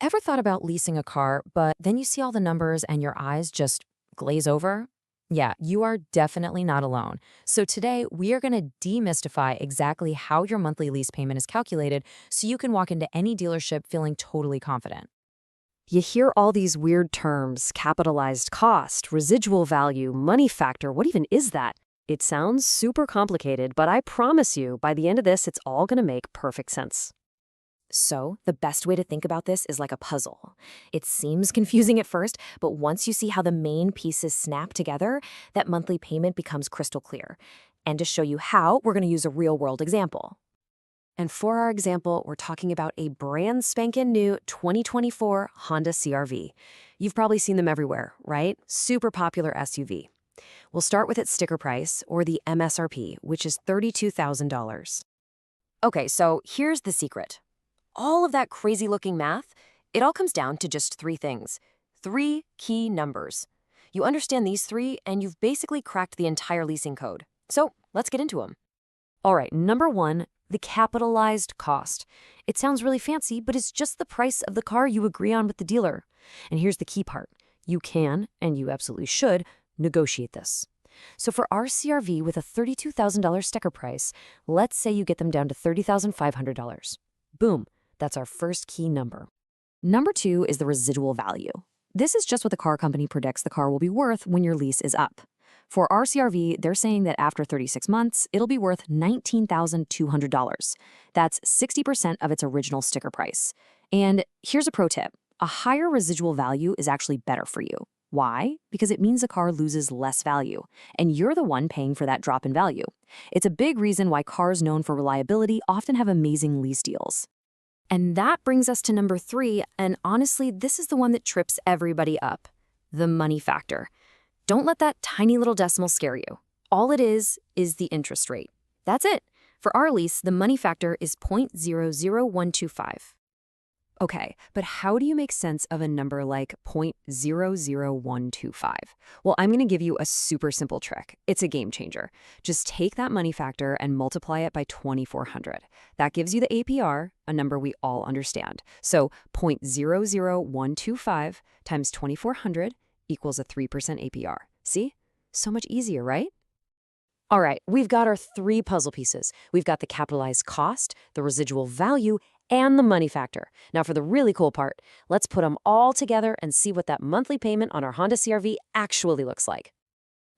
Ever thought about leasing a car, but then you see all the numbers and your eyes just glaze over? Yeah, you are definitely not alone. So today, we are going to demystify exactly how your monthly lease payment is calculated so you can walk into any dealership feeling totally confident. You hear all these weird terms: capitalized cost, residual value, money factor. What even is that? It sounds super complicated, but I promise you, by the end of this, it's all going to make perfect sense. So, the best way to think about this is like a puzzle. It seems confusing at first, but once you see how the main pieces snap together, that monthly payment becomes crystal clear. And to show you how, we're going to use a real world example. And for our example, we're talking about a brand spanking new 2024 Honda CR-V. You've probably seen them everywhere, right? Super popular SUV. We'll start with its sticker price, or the MSRP, which is $32,000. Okay, so here's the secret. All of that crazy looking math, it all comes down to just three things. Three key numbers. You understand these three, and you've basically cracked the entire leasing code. So let's get into them. All right, number one, the capitalized cost. It sounds really fancy, but it's just the price of the car you agree on with the dealer. And here's the key part. You can, and you absolutely should, negotiate this. So for our CR-V with a $32,000 sticker price, let's say you get them down to $30,500. Boom, that's our first key number. Number two is the residual value. This is just what the car company predicts the car will be worth when your lease is up. For our CR-V, they're saying that after 36 months, it'll be worth $19,200. That's 60% of its original sticker price. And here's a pro tip. A higher residual value is actually better for you. Why? Because it means the car loses less value, and you're the one paying for that drop in value. It's a big reason why cars known for reliability often have amazing lease deals. And that brings us to number three, and honestly, this is the one that trips everybody up: the money factor. Don't let that tiny little decimal scare you. All it is the interest rate. That's it. For our lease, the money factor is 0.00125. Okay, but how do you make sense of a number like 0.00125? Well, I'm going to give you a super simple trick. It's a game changer. Just take that money factor and multiply it by 2,400. That gives you the APR, a number we all understand. So 0.00125 times 2,400 equals a 3% APR. See? So much easier, right? All right, we've got our three puzzle pieces. We've got the capitalized cost, the residual value, and the money factor. Now for the really cool part, let's put them all together and see what that monthly payment on our Honda CR-V actually looks like.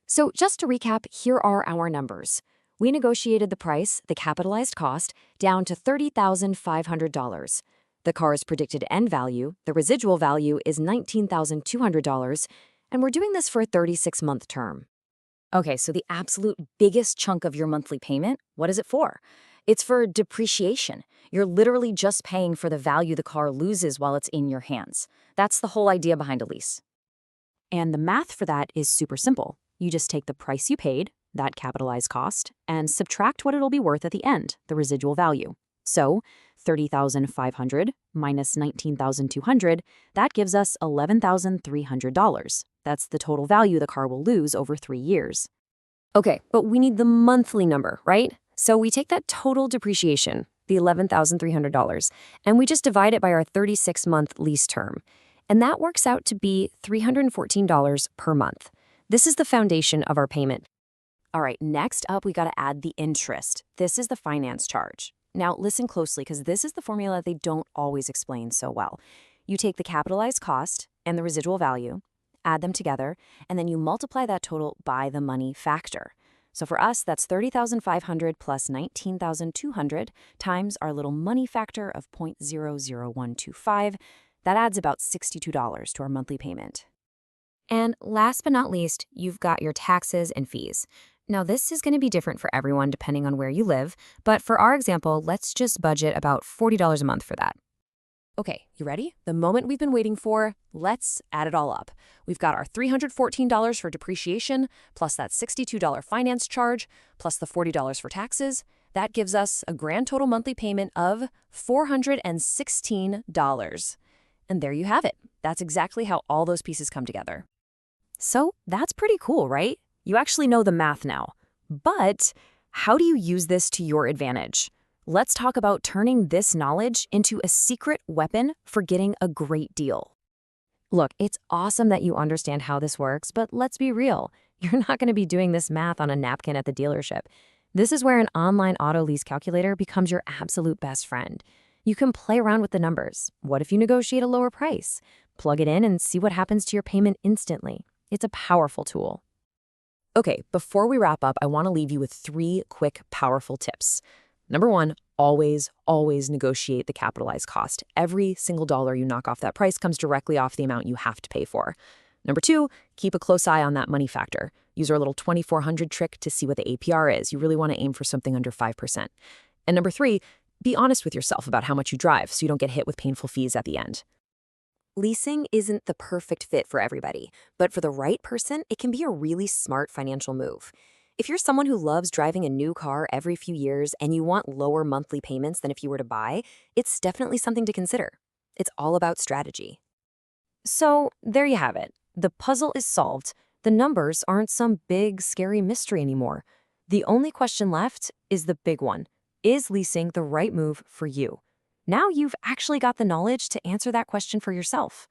So just to recap, here are our numbers. We negotiated the price, the capitalized cost, down to $30,500. The car's predicted end value, the residual value, is $19,200, and we're doing this for a 36-month term. Okay, so the absolute biggest chunk of your monthly payment, what is it for? It's for depreciation. You're literally just paying for the value the car loses while it's in your hands. That's the whole idea behind a lease. And the math for that is super simple. You just take the price you paid, that capitalized cost, and subtract what it'll be worth at the end, the residual value. So $30,500 minus $19,200, that gives us $11,300. That's the total value the car will lose over 3 years. Okay, but we need the monthly number, right? So we take that total depreciation, the $11,300, and we just divide it by our 36-month lease term. And that works out to be $314 per month. This is the foundation of our payment. All right, next up, we got to add the interest. This is the finance charge. Now, listen closely, because this is the formula they don't always explain so well. You take the capitalized cost and the residual value, add them together, and then you multiply that total by the money factor. So for us, that's $30,500 plus $19,200 times our little money factor of 0.00125. That adds about $62 to our monthly payment. And last but not least, you've got your taxes and fees. Now, this is going to be different for everyone depending on where you live, but for our example, let's just budget about $40 a month for that. Okay, you ready? The moment we've been waiting for, let's add it all up. We've got our $314 for depreciation, plus that $62 finance charge, plus the $40 for taxes. That gives us a grand total monthly payment of $416. And there you have it. That's exactly how all those pieces come together. So that's pretty cool, right? You actually know the math now. But how do you use this to your advantage? Let's talk about turning this knowledge into a secret weapon for getting a great deal. Look, it's awesome that you understand how this works, but let's be real. You're not going to be doing this math on a napkin at the dealership. This is where an online auto lease calculator becomes your absolute best friend. You can play around with the numbers. What if you negotiate a lower price? Plug it in and see what happens to your payment instantly. It's a powerful tool. Okay, before we wrap up, I want to leave you with 3 quick, powerful tips. Number 1, always negotiate the capitalized cost. Every single dollar you knock off that price comes directly off the amount you have to pay for. Number 2, keep a close eye on that money factor. Use our little 2400 trick to see what the APR is. You really want to aim for something under 5%. And number 3, be honest with yourself about how much you drive so you don't get hit with painful fees at the end. Leasing isn't the perfect fit for everybody, but for the right person, it can be a really smart financial move. If you're someone who loves driving a new car every few years and you want lower monthly payments than if you were to buy, it's definitely something to consider. It's all about strategy. So there you have it. The puzzle is solved. The numbers aren't some big, scary mystery anymore. The only question left is the big one. Is leasing the right move for you? Now you've actually got the knowledge to answer that question for yourself.